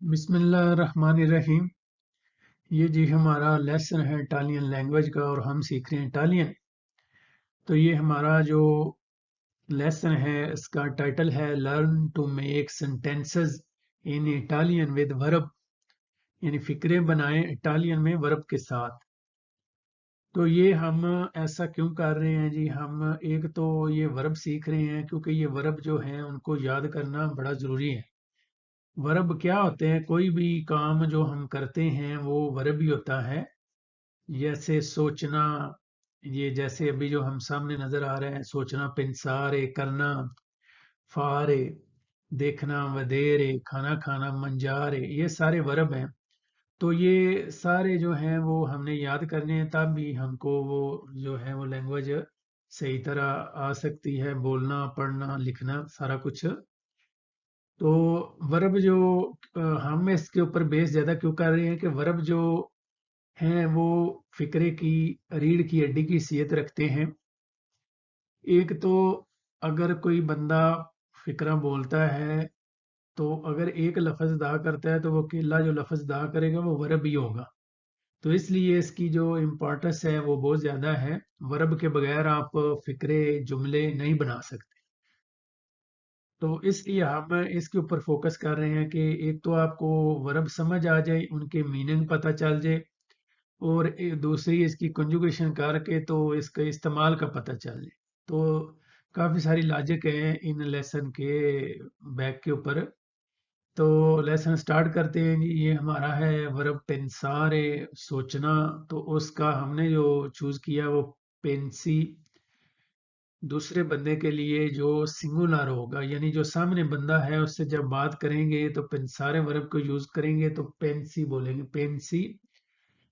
बिस्मिल्लाहिर्रहमानिर्रहीम। ये जी हमारा लेसन है इटालियन लैंग्वेज का और हम सीख रहे हैं इटालियन। तो ये हमारा जो लेसन है इसका टाइटल है learn to make sentences in Italian with verb, यानी फिक्रे बनाएं इटालियन में वर्ब के साथ। तो ये हम ऐसा क्यों कर रहे हैं जी, हम एक तो ये वर्ब सीख रहे हैं क्योंकि ये वर्ब जो हैं उनको याद करना बड़ा ज़रूरी है। वर्ब क्या होते हैं? कोई भी काम जो हम करते हैं वो वर्ब ही होता है। जैसे सोचना, ये जैसे अभी जो हम सामने नजर आ रहे हैं, सोचना, pensare, करना, fare, देखना, vedere, खाना खाना, mangiare, ये सारे वर्ब हैं। तो ये सारे जो हैं वो हमने याद करने हैं, तब भी हमको वो जो है वो लैंग्वेज सही तरह आ सकती है, बोलना, पढ़ना, लिखना, सारा कुछ। तो वर्ब जो हम इसके ऊपर बेस ज्यादा क्यों कर रहे हैं कि वर्ब जो हैं वो फिक्रे की, रीढ़ की हड्डी की हैसियत रखते हैं। एक तो अगर कोई बंदा फिक्रा बोलता है तो अगर एक लफ्ज अदा करता है तो वो अकेला जो लफ्ज अदा करेगा वो वर्ब ही होगा। तो इसलिए इसकी जो इम्पोर्टेंस है वो बहुत ज़्यादा है। वर्ब के बगैर आप फिक्रे, जुमले नहीं बना सकते। तो इसलिए हम इसके ऊपर फोकस कर रहे हैं कि एक तो आपको वर्ब समझ आ जाए, उनके मीनिंग पता चल जाए, और दूसरी इसकी कंजुगेशन करके तो इसके इस्तेमाल का पता चल जाए। तो काफ़ी सारी लॉजिक है इन लेसन के बैक के ऊपर। तो लेसन स्टार्ट करते हैं जी। ये हमारा है वर्ब पेंसारे, सोचना। तो उसका हमने जो चूज किया वो पेंसी। दूसरे बंदे के लिए जो सिंगुलर होगा, यानी जो सामने बंदा है उससे जब बात करेंगे तो पेंसारे वर्ब को यूज करेंगे, तो पेंसी बोलेंगे, पेंसी।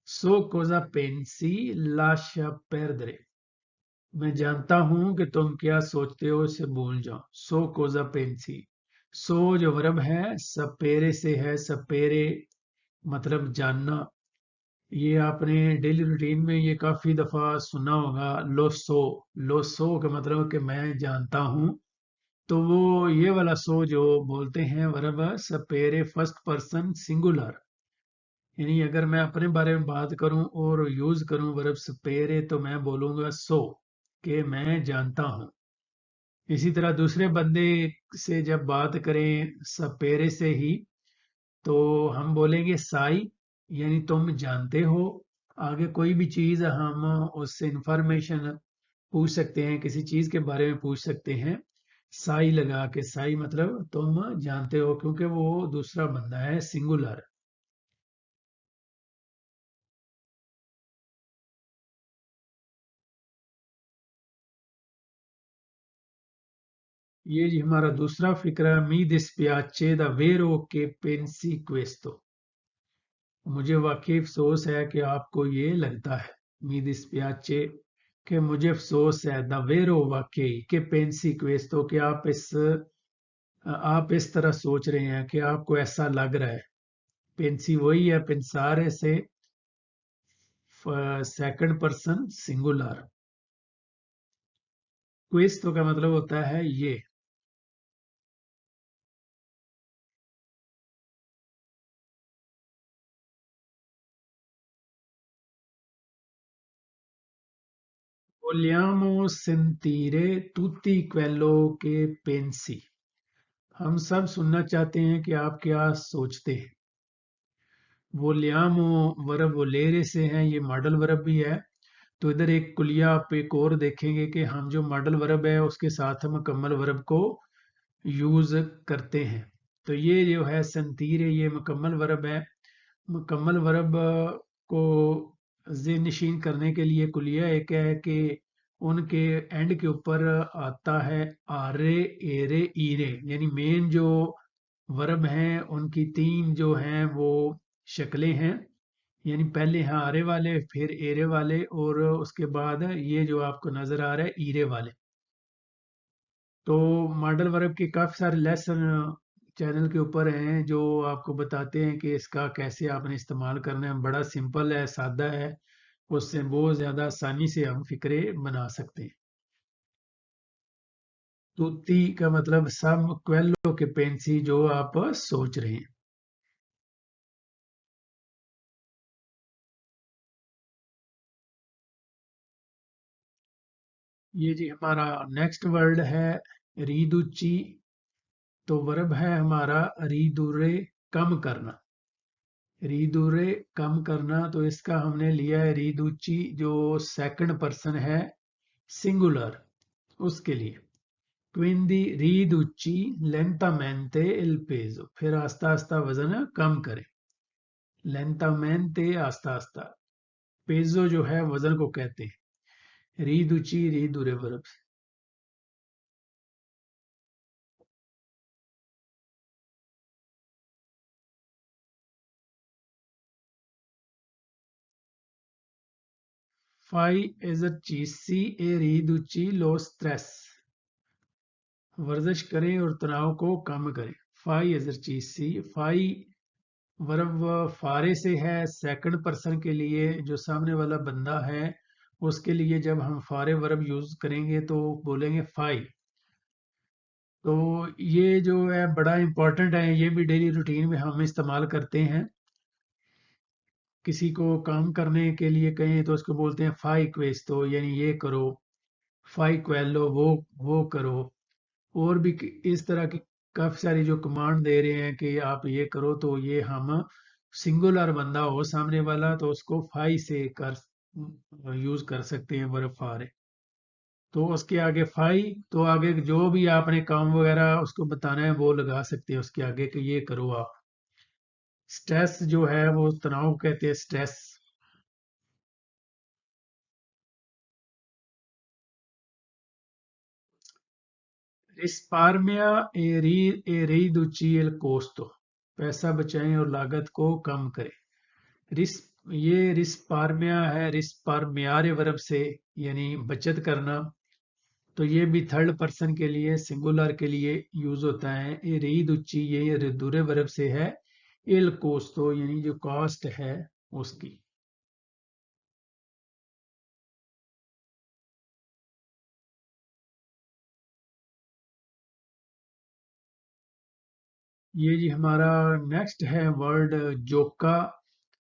सो कोजा पेंसी लाशा perdere, मैं जानता हूं कि तुम क्या सोचते हो, इसे भूल जाओ। सो कोजा पेंसी। सो जो वर्ब है सपेरे से है, सपेरे मतलब जानना। ये आपने डेली रूटीन में ये काफी दफा सुना होगा। लो सो का मतलब कि मैं जानता हूं। तो वो ये वाला सो जो बोलते हैं वर्ब सपेरे फर्स्ट पर्सन सिंगुलर, यानी अगर मैं अपने बारे में बात करूं और यूज करूं वर्ब सपेरे तो मैं बोलूंगा सो, कि मैं जानता हूं। इसी तरह दूसरे बंदे से जब बात करें सपेरे से ही तो हम बोलेंगे साई, यानी तुम जानते हो। आगे कोई भी चीज हम उससे इंफॉर्मेशन पूछ सकते हैं, किसी चीज के बारे में पूछ सकते हैं साई लगा के। साई मतलब तुम जानते हो, क्योंकि वो दूसरा बंदा है, सिंगुलर। ये जी हमारा दूसरा फिक्रा, मी dispiace davvero che pensi questo। मुझे वाकई अफसोस है कि आपको ये लगता है। मी dispiace, कि मुझे अफसोस है, davvero वाकई, कि pensi questo, कि आप इस तरह सोच रहे हैं, कि आपको ऐसा लग रहा है। पेंसी वही है, पेंसारे से सेकंड पर्सन सिंगुलर। क्वेस्तो का मतलब होता है ये। Vogliamo sentire tutti quello che pensi। हम सब सुनना चाहते हैं कि आप क्या सोचते हैं। वोलियामो वर्ब वोलेरे से है, ये मॉडल वर्ब भी है। तो इधर एक कुलिया आप एक और देखेंगे कि हम जो मॉडल वर्ब है उसके साथ हम मुकम्मल वर्ब को यूज करते हैं। तो ये जो है संतीर है, ये मुकम्मल वर्ब है। मुकम्मल वर्ब को ज़ेन नशीन करने के लिए कुलिया एक है कि उनके एंड के ऊपर आता है आरे, एरे, ईरे, यानी मेन जो वर्ब हैं उनकी तीन जो हैं वो शक्लें हैं। यानी पहले हैं आरे वाले, फिर एरे वाले, और उसके बाद ये जो आपको नजर आ रहा है ईरे वाले। तो मॉडल वर्ब के काफ़ी सारे लेसन चैनल के ऊपर हैं जो आपको बताते हैं कि इसका कैसे आपने इस्तेमाल करना है। बड़ा सिंपल है, सादा है, उससे बहुत ज़्यादा आसानी से हम फिक्रे बना सकते हैं। तुत्ती का मतलब सम क्वेलो के पेंसी, जो आप सोच रहे हैं। ये जी हमारा नेक्स्ट वर्ड है रीदुची। तो वर्ब है हमारा रीदुरे, कम करना। रीदुरे कम करना, तो इसका हमने लिया है रीदुची जो सेकंड पर्सन है सिंगुलर, उसके लिए। क्विंदी रीदुची लेंटामेंटे इल पेजो, फिर आस्ता आस्ता वजन कम करें। लेंटामेंटे आस्ता आस्ता, पेजो जो है वजन को कहते हैं। रीदुची रीदुरे verb. Fai esercizi e riduci lo stress। वर्जिश करें और तनाव को कम करें। फाई एजरचीसी, फाई वर्ब फारे से है, सेकंड पर्सन के लिए, जो सामने वाला बंदा है उसके लिए जब हम फारे वर्ब यूज करेंगे तो बोलेंगे फाई। तो ये जो है बड़ा इंपॉर्टेंट है, ये भी डेली रूटीन में हम इस्तेमाल करते हैं। किसी को काम करने के लिए कहें तो उसको बोलते हैं फाई क्वेस्तो, यानी ये करो। फाई क्वेलो, वो करो। और भी इस तरह की काफी सारी जो कमांड दे रहे हैं कि आप ये करो, तो ये हम सिंगुलर बंदा हो सामने वाला तो उसको फाई से कर यूज कर सकते हैं वर्ब फार। तो उसके आगे फाई, तो आगे जो भी आपने काम वगैरह उसको बताना है वो लगा सकते हैं उसके आगे कि ये करो आप। स्ट्रेस जो है वो तनाव कहते हैं, स्ट्रेस। रिस्पार्मिया ए रिduci il costo। पैसा बचाएं और लागत को कम करें। रिस ये रिस्पार्मिया है, रिस्पार्मियारे वर्ब से, यानी बचत करना। तो ये भी थर्ड पर्सन के लिए सिंगुलर के लिए यूज होता है। ये रिदुची, ये रिदुरे वर्ब से है। इल कोस्तो यानी जो कॉस्ट है उसकी। ये जी हमारा नेक्स्ट है वर्ड जोका।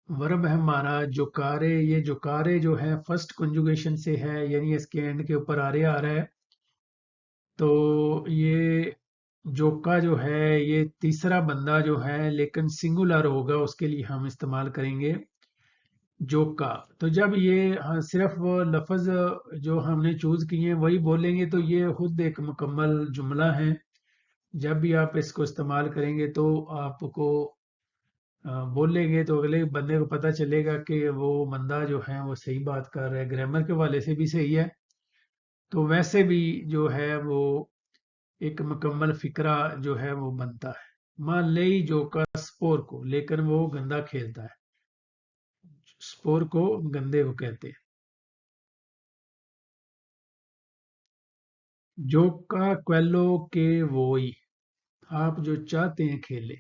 वर्ब है हमारा जोकारे। ये जोकारे जो है फर्स्ट कंजुगेशन से है, यानी इसके एंड के ऊपर आरे आ रहा है। तो ये जोका जो है ये तीसरा बंदा जो है लेकिन सिंगुलर होगा, उसके लिए हम इस्तेमाल करेंगे जोका। तो जब ये सिर्फ वो लफ्ज जो हमने चूज किए हैं वही बोलेंगे तो ये खुद एक मुकम्मल जुमला है। जब भी आप इसको इस्तेमाल करेंगे तो आपको बोलेंगे तो अगले बंदे को पता चलेगा कि वो बंदा जो है वो सही बात कर रहा है, ग्रामर के वाले से भी सही है। तो वैसे भी जो है वो एक मुकम्मल फिक्रा जो है वो बनता है। मान ले जो का स्पोर को लेकर वो गंदा खेलता है। स्पोर को गंदे को कहते हैं। जो का क्वेलो के वोई, आप जो चाहते हैं खेले।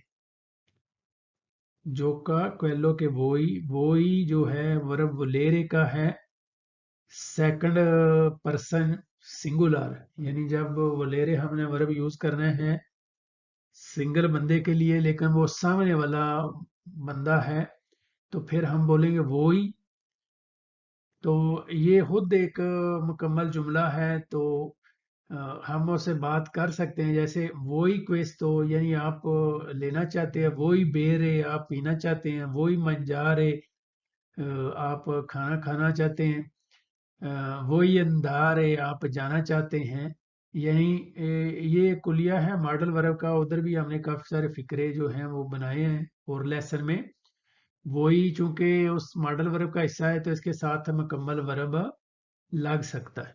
जो का क्वेलो के वोई, वोई जो है वर्ब वलेरे का है, सेकंड पर्सन सिंगुलर, यानी जब वलेरे हमने वर्ब यूज करना है सिंगल बंदे के लिए लेकिन वो सामने वाला बंदा है तो फिर हम बोलेंगे वो ही। तो ये खुद एक मुकम्मल जुमला है। तो हम उससे बात कर सकते हैं, जैसे वो ही क्वेस्तो, यानी आप लेना चाहते हैं, वो ही बेरे आप पीना चाहते हैं, वो ही मंजारे आप खाना खाना चाहते हैं, वही अंधार है आप जाना चाहते हैं। यही ये कुलिया है मॉडल वर्ब का। उधर भी हमने काफी सारे फिक्रे जो हैं वो बनाए हैं और लेसन में। वही चूंकि उस मॉडल वर्ब का हिस्सा है तो इसके साथ मुकम्मल वर्ब लग सकता है।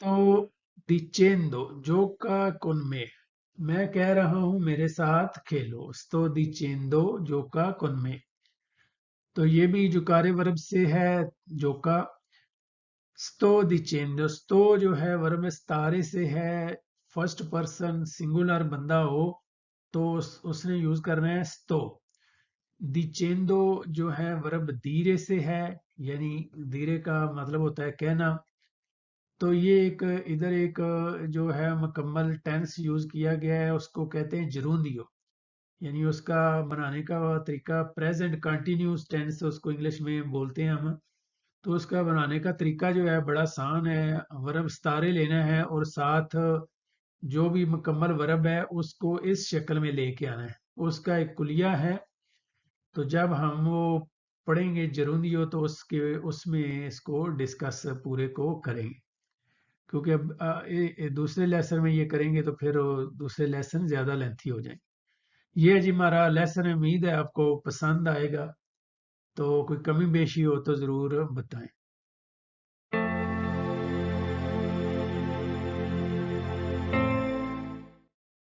तो dicendo gioca con me, मैं कह रहा हूं मेरे साथ खेलो। sto dicendo gioca con me। तो ये भी जुकारे वर्ब से है, जोका। sto dicendo, sto जो है वर्ब स्तारे से है, फर्स्ट पर्सन सिंगुलर बंदा हो तो उसने यूज करना है sto। dicendo जो है वर्ब धीरे से है, यानी धीरे का मतलब होता है कहना। तो ये एक इधर एक जो है मुकम्मल टेंस यूज किया गया है, उसको कहते हैं जरूंदियो। यानी उसका बनाने का तरीका प्रेजेंट कंटिन्यूस टेंस उसको इंग्लिश में बोलते हैं हम। तो उसका बनाने का तरीका जो है बड़ा आसान है। वर्ब स्तारे लेना है और साथ जो भी मुकम्मल वर्ब है उसको इस शक्ल में लेके आना है। उसका एक कुलिया है। तो जब हम वो पढ़ेंगे जरूरी हो तो उसके उसमें इसको डिस्कस पूरे को करेंगे। क्योंकि अब दूसरे लेसन में ये करेंगे तो फिर दूसरे लेसन ज़्यादा लेंथी हो जाएंगे। ये है जी हमारा लेसन। उम्मीद है आपको पसंद आएगा। तो कोई कमी बेशी हो तो ज़रूर बताएं।